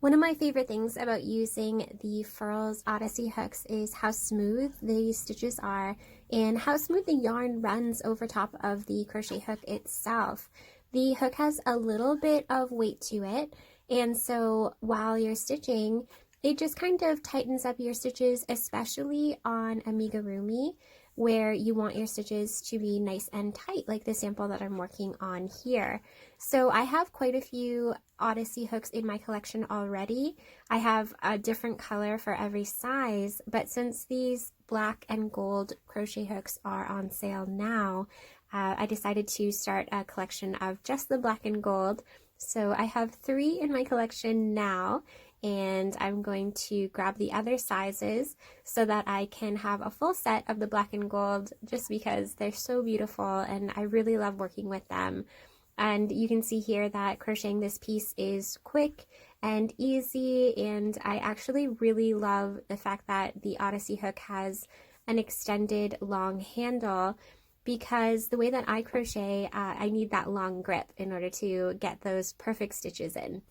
One of my favorite things about using the Furls Odyssey hooks is how smooth the stitches are and how smooth the yarn runs over top of the crochet hook itself. The hook has a little bit of weight to it, and so while you're stitching, it just kind of tightens up your stitches, especially on amigurumi, where you want your stitches to be nice and tight, like the sample that I'm working on here. So I have quite a few Odyssey hooks in my collection already. I have a different color for every size, but since these black and gold crochet hooks are on sale now, I decided to start a collection of just the black and gold. So I have 3 in my collection now, and I'm going to grab the other sizes so that I can have a full set of the black and gold, just because they're so beautiful and I really love working with them. And you can see here that crocheting this piece is quick and easy, and I actually really love the fact that the Odyssey hook has an extended long handle, because the way that I crochet, I need that long grip in order to get those perfect stitches in.